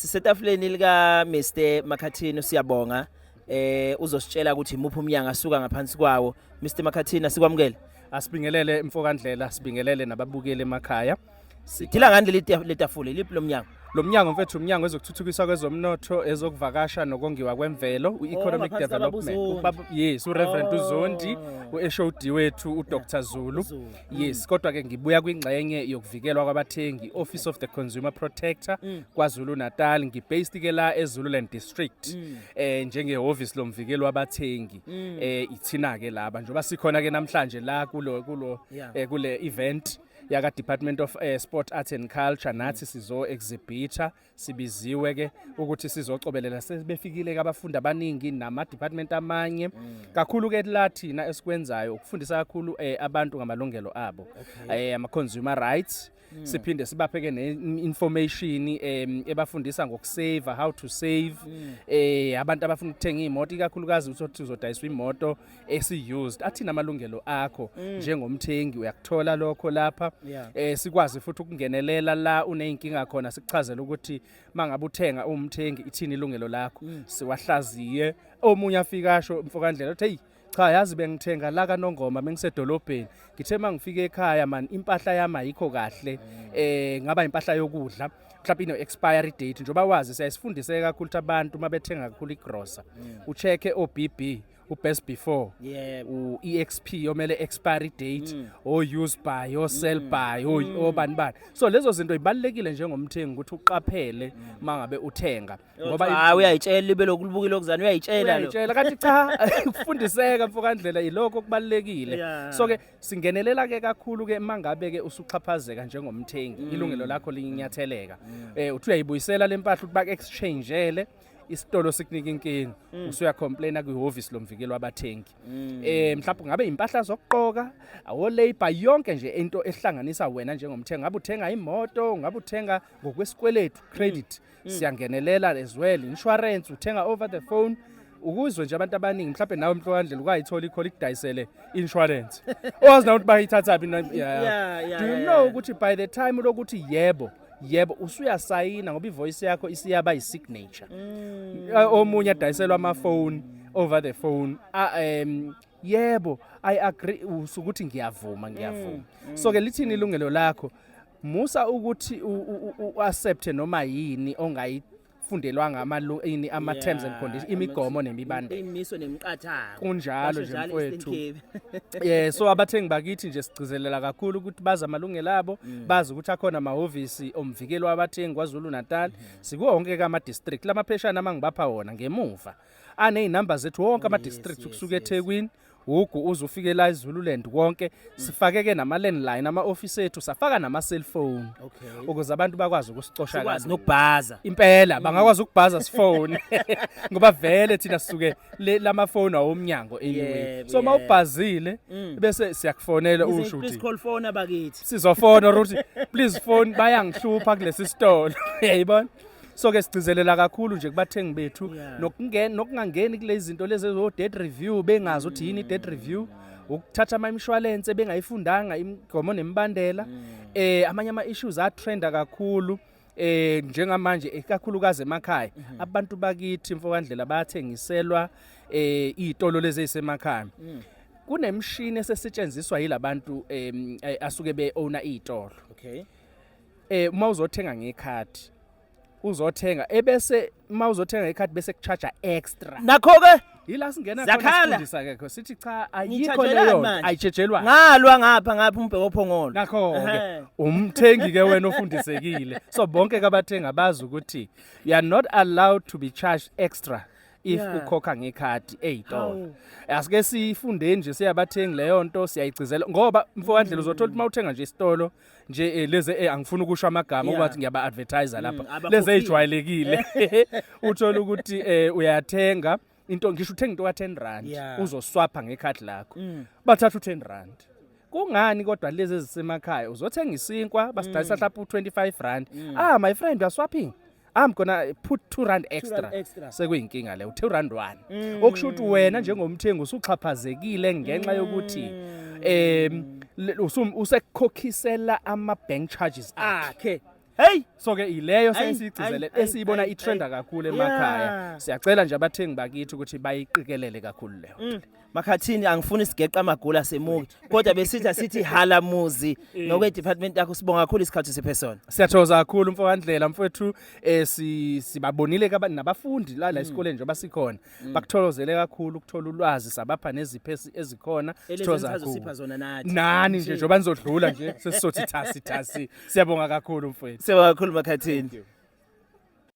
Sisetafuleni lika Mr Makhathini siyabonga uzositshela ukuthi imuphi umnyanga asuka ngaphansi kwawo. Mr Makhathini sikwamukele. Asibingelele Mfokandlela, sibingelele nababukeli emakhaya. Sithila ngani letafule liphi lomnyanga? Lo mnyango mfethu umnyango ezokuthuthukiswa kwezomnotho, ezokuvakasha nokongiwa kwemvelo, ueconomic development. Yes, uReverend uZondi, uHOD wethu uDr Zulu. Yes, kodwa ke ngibuya kwingxenye yokuvikelwa kwabathengi, Office of the Consumer Protector kwaZulu Natal, ngibased ke la eZululand District. Njengehhovisi lomvikelo wabathengi. Ithina ke laba njoba sikhona ke namhlanje la kule event yaka Department of Sport, Arts and Culture, nathi sizo exhibitor, sibiziwe ke ukuthi sizocobelela sebefikile ke abafundi abaningi nama department amanye. Kakhulu ke lathina esikwenzayo ukufundisa kakhulu abantu ngamalungelo abo, ama consumer rights. Siphinde sibapheke ne-information ebafundisa ngokusave, how to save. Abantu abafuna ukuthenga imoto ikakhulukazi ukuthi uzodayisa imoto esi-used, athina amalungelo akho njengomthengi uyakuthola lokho lapha. Sikwazi futhi ukungenelela la uneyinkinga khona, sikuchazela ukuthi mangabe uthenga umthengi ithini ilungelo lakho, siwahlaziye. Omunye afikasho Mfokandlela uthi hey, cha yazi bengithenga la kaNongoma mengisedolobheni, ngithe mangifike ekhaya man impahla yami ayikho kahle, ngaba impahla yokudla mhlawumbe ino expiry date. Njoba wazi siyasifundise kakhulu abantu mabethenga kakhulu igrocer, uchecke OBB, best before, EXP yomele expiry date, use by, sell by, bani. So lezo zinto ibalekile njengomthengi ukuthi uqaphele mangabe uthenga, ngoba uyayitshela libe lokulibukile okuzana uyayitshela lo. Kanti cha ukufundiseka Mfokandlela ilokho kubalekile. So ke singenelela ke kakhulu ke mangabe ke usuxhaphazeka njengomthengi, ilungelo lakho linyatheleka. Uthi uyayibuyisela lempahla ukuthi bak exchangeele, isitolo sikunika inkinga, usuya complaina kwihhovisi lomvikelo wabathengi. Mhlawumbe ngabe impahla zokuqoka, awo labor, yonke nje into ehlanganisa wena njengomthengi. Ngabe uthenga imoto, ngabe uthenga ngokwesikweletu, credit, siyangenelela as well. Insurance uthenga over the phone, ukuzwe nje abantu abaningi mhlawumbe nawe Mfokandlela ukayithola ikholi kudayisele insurance. Owazi na ukuthi bayithatha phi? Do you know ukuthi by the time lokuthi yebo usuyasayina ngoba ivoice yakho isiyaba isignature. Omunye adayiselwa amafoni over the phone. Yebo I agree ukuthi ngiyavuma. So ke lithini ilungelo lakho, musa ukuthi accept noma yini ongayifundelwanga ama terms and conditions, imigomo nemibandela, imiso nemiqathango kunjalo nje mfowethu. So abathengi bakithi nje sigcizelela kakhulu ukuthi baza amalungelo abo, bazi ukuthi akhona amahhovisi omvikelo wabathengi kwaZulu Natal, sikuwo wonke kama district. Lama pheshana mangibapha wona ngemuva aneyinamba zethu wonke ama district ukusuka eThekwini ugu uzufike la eZululand konke. Sifake ke nama landline, ama office ethu safaka nama cellphone, ukuze abantu bakwazi ukusicosha kahle nokubhaza impela, bangakwazi ukubhaza sifone ngoba vele thina sisuke lama phone awomnyango anyway. So mawubhazile bese siyakufonela usho please call phone abakithi, sizofona ukuthi please phone bayangihlupha kulesi store. Yayibona. So ke sigcizelela kakhulu nje kubathengi bethu nokungangeni kulezi zinto lezi ezo debt review, bengazi ukuthi yini debt review, ukuthatha ama insurance bengayifundanga imigomo nemibandela. Amanye ama issues atrenda kakhulu njengamanje ekakhulukazi emakhaya. Abantu bakithi Mfokandlela bayathengiselwa izitolo lezi ezisemakhaya. Kunemshini esesetshenziswa yilabantu asuke beowna izitolo. Uma uzothenga ngekhadi uzothenga ebese mawuzothenga ikhadi bese kucharge extra. Nakho ke yila singena khona sifundisa ke sithi cha ayikho leyo ayijejelwa ngalwa ngapha umbheko ophongolo. Nakho ke umthengi ke wena ofundisekile. So bonke ke abathengi abazi ukuthi you are not allowed to be charged extra if ukhokha ngekhadi eyitolo. Asike sifunde nje siyabathengi leyo nto siyayigcizela ngoba Mfokandlela uzothola ukuthi mawuthenga nje isitolo nje leze angifuni ukusho amagama ukuthi ngiyaba advertiser lapha, leze ejwayelekile. Uthola ukuthi uyathenga into, ngisho uthenga into ka10 rand uzoswapha ngekhadi lakho bathatha u10 rand. Kungani kodwa lezi ezisemakhaya uzothenga isinkwa basidayisa mhlawumbe u25 rand. My friend you are swapping, I'm gonna put 2 rand extra. Sekuyinkinga le u2 rand 1. Okusho ukuthi wena njengomthengi usuxhaphazekile ngenxa yokuthi usekukhokhisela ama bank charges akhe Hey, so ke ileyo Ayi, sesiyigcizele ayi, esiyibona ayi, itrenda ayi. kakhulu Yeah. emakhaya. Siyacela nje abathengi bakithi ukuthi bayiqikelele kakhulu leyo. Makhathini angifuni sigeqa amagula semuki kodwa besithi halamuzi nokwe department yakho sibonga kakhulu isikhathi sephesona. Siyathokoza kakhulu mfowandlela mfowethu sibabonile ke nabafundi la esikoleni nje basikhona bakutholozele kakhulu ukuthola ulwazi sabapha nezipho ezikhona sithokoza kakhulu Sipha zona nathi. nani nje njoba nizodlula nje sesizothi thasi siyabonga kakhulu mfowethu Sibonga kakhulu Makhathini.